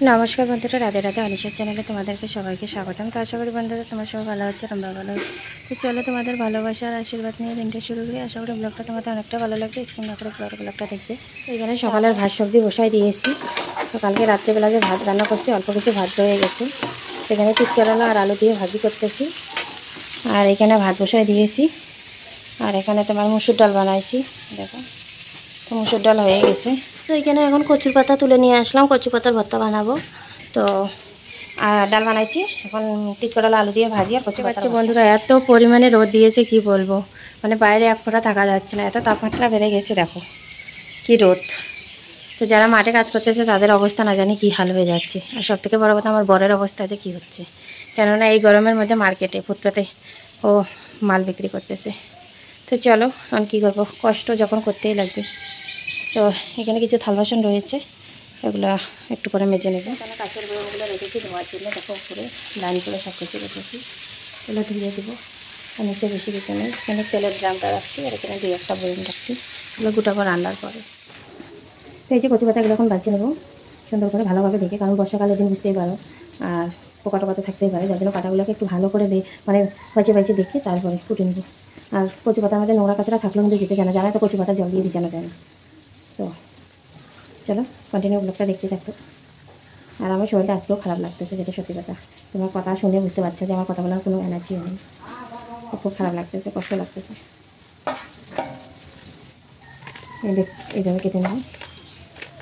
নমস্কার বন্ধুরা, রাধে রাধে। অনিশার চ্যানেলে তোমাদেরকে সবাইকে স্বাগতম। তো আশা করি বন্ধুরা তোমার সবাই ভালো হচ্ছে, আমরা ভালো হচ্ছি। তো চলো তোমাদের ভালোবাসার আশীর্বাদ নিয়ে দিনটা শুরু করি। আশা করি ব্লগটা তোমাদের অনেকটা ভালো লাগবে। স্কিপ না করে পুরো ব্লগটা দেখবে। এখানে সকালের ভাত সবজি বসাই দিয়েছি। তো কালকে রাত্রেবেলা যে ভাত রান্না করছি, অল্প কিছু ভাত রয়ে গেছে। এখানে তিতকরলা আর আলু দিয়ে ভাজি করতেছি। আর এখানে ভাত বসাই দিয়েছি। আর এখানে তোমার মুসুর ডাল বানাইছি, দেখো। তো মুসুর ডাল হয়ে গেছে। তো এখানে এখন কচুর পাতা তুলে নিয়ে আসলাম, কচু পাতার ভর্তা বানাবো। তো ডাল বানাইছি, এখন তিতকরলা আলু দিয়ে ভাজি আর কচু পাতা। বন্ধুরা এত পরিমাণে রোদ দিয়েছে কি বলবো, মানে বাইরে এক ফোঁটা থাকা যাচ্ছে না, এত তাপমাত্রা বেড়ে গেছে, দেখো কি রোদ। তো যারা মাঠে কাজ করতেছে তাদের অবস্থা না জানি কি হাল হয়ে যাচ্ছে। আর সব থেকে বড় কথা, আমার বরের অবস্থা যে কী হচ্ছে, কেননা এই গরমের মধ্যে মার্কেটে ফুটপাতে ও মাল বিক্রি করতেছে। তো চলো আমি কী করবো, কষ্ট যখন করতেই লাগবে। তো এখানে কিছু থাল বাসন রয়েছে, এগুলো একটু করে মেজে নেব। এখানে কাঁচের বড়গুলো রেখেছি ধোয়ার জন্য, দেখো উপরে লাইন করে সব কিছু রেখেছি, এগুলো ধুয়ে দেবো। আর নিচে বেশি কিছু নেই, এখানে তেলের ড্রামটা রাখছি, আর এখানে 2-1টা বয়ম রাখছি, এগুলো গোটাবার রান্নার পরে। তো এই যে কচু পাতাগুলো এখন বাজিয়ে নেবো সুন্দর করে ভালোভাবে দেখে, কারণ বর্ষাকালের দিন বুঝতেই পারো, আর পোকা টোকা তো থাকতেই পারে, যার জন্য পাতাগুলোকে একটু ভালো করে মানে বাঁচিয়ে দেখে তারপরে ফুটে নেবো। আর কচু পাতার মধ্যে নোংরা কাঁচরা থাকলেও কিন্তু যেতে জানা যায় না, তো কচু পাতা জল দিয়ে ভিজানো যায় না। তো চলো কন্টিনিউ ব্লগটা দেখতে থাকো। আর আমার শরীরটা আজকেও খারাপ লাগতেছে, যেটা সত্যি কথা। তোমার কথা শুনে বুঝতে পারছো যে আমার কথা বলার কোনো এনার্জিও নেই, খুব খারাপ লাগতেছে, কষ্ট লাগতেছে। এইভাবে কেটে নেব।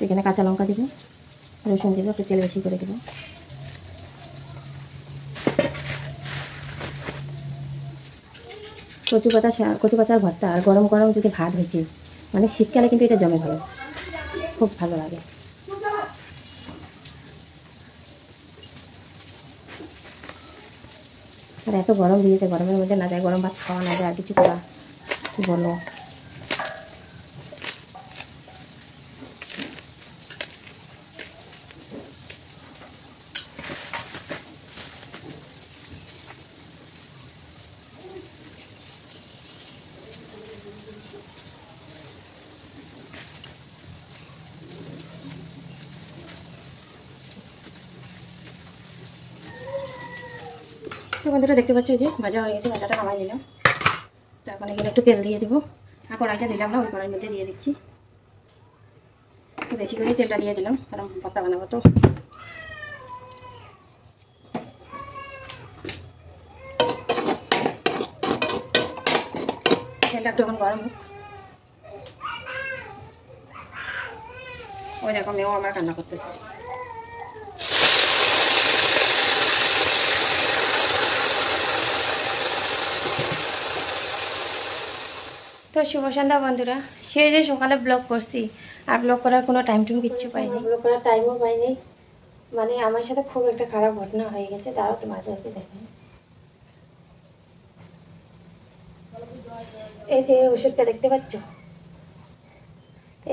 এখানে কাঁচা লঙ্কা দিব, রসুন দিব, একটু তেল বেশি করে দেবো। কচু পাতার ভর্তা আর গরম গরম যদি ভাত হয়েছে, মানে শীতকালে কিন্তু এটা জমে ভালো, খুব ভালো লাগে। আর এত গরম দিয়েছে, গরমের মধ্যে না যায় গরম ভাত খাওয়া, না যায় আর কিছু করা, কি বলো। তো বন্ধুরা দেখতে পাচ্ছ যে ভাজা হয়ে গেছে, ভাজাটা নামাই নিলাম। তো এখন এখানে একটু তেল দিয়ে দিব, আর কড়াইটা দিলাম না, ওই কড়াইয়ের মধ্যে দিয়ে দিচ্ছি। একটু বেশি করে তেলটা দিয়ে দিলাম, কারণ ভর্তা বানাবো তো। তেলটা একটু এখন গরম হোক। ওই দেখো মেয়েও আমার রান্না করতেছে। তো শুভ সন্ধ্যা বন্ধুরা, সে যে সকালে ব্লগ করছি, আর ব্লগ করার কোনো টাইম কিচ্ছু পাইনি, ব্লগ করার টাইমও পাইনি। মানে আমার সাথে খুব একটা খারাপ ঘটনা হয়ে গেছে, তাও তোমাদেরকে দেখেন। এই যে ওষুধটা দেখতে পাচ্ছ,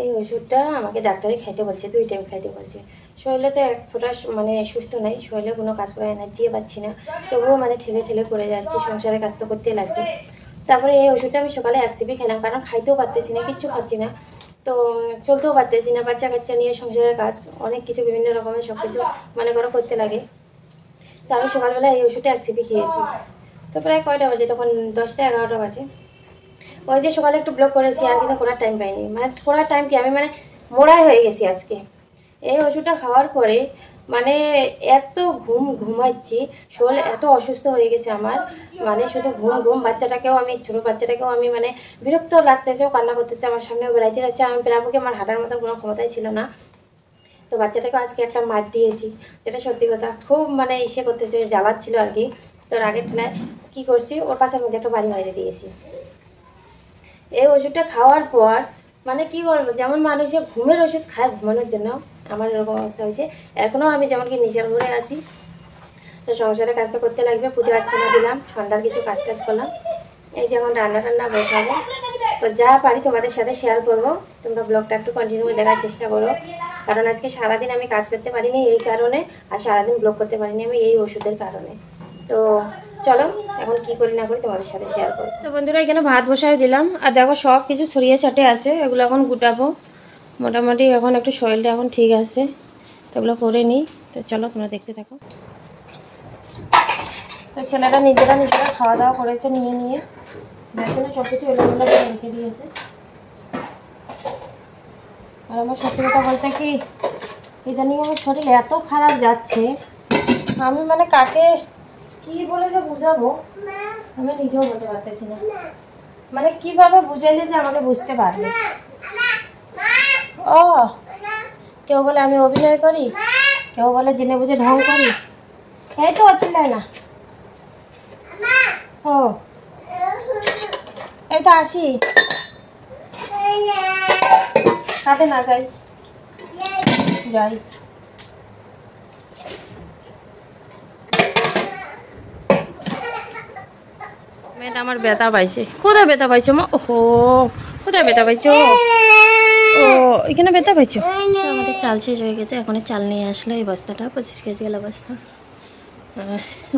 এই ওষুধটা আমাকে ডাক্তারে খাইতে বলছে, 2 টাইম খাইতে বলছে। শরীরে তো এক ফোঁটা মানে সুস্থ নেই, শরীরে কোনো কাজ করার এনার্জিও পাচ্ছি না, তবুও মানে ঠেলে ঠেলে করে যাচ্ছি, সংসারে কাজ তো করতে লাগবে। তারপরে এই ওষুধটা আমি সকালে 1 সিপি খেলাম, কারণ খাইতেও পারতেছি না, কিচ্ছু খাচ্ছি না, তো চলতেও পারতেছি না। বাচ্চা কাচ্চা নিয়ে সংসারের কাজ অনেক কিছু, বিভিন্ন রকমের সব কিছু মনে করো করতে লাগে। তো আমি সকালবেলা এই ওষুধটা 1 সিপি খেয়েছি। তো প্রায় কয়টা বাজে তখন, 10টা 11টা বাজে। ওই যে সকালে একটু ব্লগ করেছি, আর কিন্তু করার টাইম পাইনি, মানে করার টাইম কি, আমি মানে মোড়াই হয়ে গেছি আজকে এই ওষুধটা খাওয়ার পরে। মানে এত ঘুমাচ্ছি, শরীর এত অসুস্থ হয়ে গেছে আমার, মানে শুধু ঘুম। বাচ্চাটাকেও আমি, ছোটো বাচ্চাটাকেও আমি মানে বিরক্ত লাগতেছে, ও কান্না করতেছে, আমার সামনে বেড়াইতে যাচ্ছে, আমি প্রাপকে আমার হাঁটার মতো কোনো ক্ষমতাই ছিল না। তো বাচ্চাটাকে আজকে একটা মার দিয়েছি, যেটা সত্যি কথা খুব মানে ইসে করতেছে, জ্বালাচ্ছিল আর কি। তো রাগের ঠেলায় কী করছি, ওর পাশের মধ্যে একটা বাড়ি বাইরে দিয়েছি। এই ওষুধটা খাওয়ার পর মানে কি বলবো, যেমন মানুষে ঘুমের ওষুধ খায় ঘুমানোর জন্য, আমার এরকম অবস্থা হয়েছে। এখনও আমি যেমন কি নেশার ঘুরে আসি। তো সংসারে কাজটা করতে লাগবে, পুজো অর্চনা দিলাম, সন্ধ্যার কিছু কাজ টাজ করলাম, এই যেমন রান্না টান্না বসাবো। তো যা পারি তোমাদের সাথে শেয়ার করবো, তোমরা ব্লগটা একটু কন্টিনিউ দেখার চেষ্টা করো, কারণ আজকে সারাদিন আমি কাজ করতে পারিনি এই কারণে, আর সারাদিন ব্লগ করতে পারিনি আমি এই ওষুধের কারণে। তো চলো এখন কি করি না করি তোমাদের সাথে শেয়ার করবো। তো বন্ধুরা এখানে ভাত বসাই দিলাম, আর দেখো সব কিছু ছড়িয়ে ছাটে আছে, এগুলো এখন গুটাবো। মোটামুটি এখন একটু শরীরটা এখন ঠিক আছে, তো এগুলো করে নিই, তো চলো তোমরা দেখতে থাকো। তো ছেলেরা নিজেরা খাওয়া দাওয়া করেছে নিয়ে বেসনে সব কিছু এলোমেলো করে রেখে দিয়েছে। আর আমার সত্যি কথা বলতে কি ইদানিং আমার শরীর এত খারাপ যাচ্ছে, আমি মানে কাকে কি বলে যে বুঝাবো আমি নিজেও বলতে পারতেছি না। মানে কিভাবে বুঝাইলে যে আমাকে বুঝতে পারবে। ও কেউ বলে আমি অভিনয় করি, কেউ বলে জেনে বুঝে ঢং করি। এই তো চিল্লায় না। ও এই তো আসি, কাটে না যাই মেয়েটা আমার ব্যথা পাইছে। কোথায় ব্যথা পাইছো মা? ওহো কোথায় ব্যথা পাইছো? ও এখানে ব্যথা পাইছো? আমাদের চাল শেষ হয়ে গেছে, এখন চাল নিয়ে আসলো এই বস্তাটা 25 কেজি গেল বস্তা।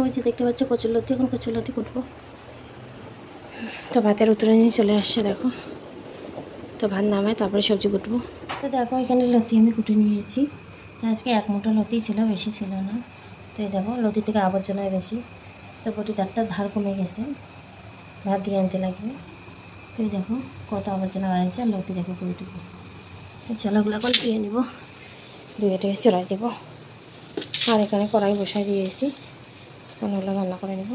ওই যে দেখতে পাচ্ছ কচুরলতি, এখন কচুরলতি কুটবো। তো ভাতের উত্তরে নিয়ে চলে আসছে দেখো। তো ভাত নামায় তারপরে সবজি কুটবো। তো দেখো এখানে লতি আমি কুটে নিয়েছি। তো আজকে 1 মুঠো লতি ছিল, বেশি ছিল না। তো এই দেখো লতি থেকে আবর্জনায় বেশি, তো বটিটারটা ধার কমে গেছে, ভাত দিয়ে আনতে লাগবে। তো এই দেখো কত আবর্জনা বাড়াইছে, আর লতি দেখো কইটুকু। তো চলাগুলো এখন দিয়ে নিব, ধুয়ে চড়াই দেবো। আর এখানে কড়াই বসাই দিয়েছি, এখন ওগুলো রান্না করে নেব।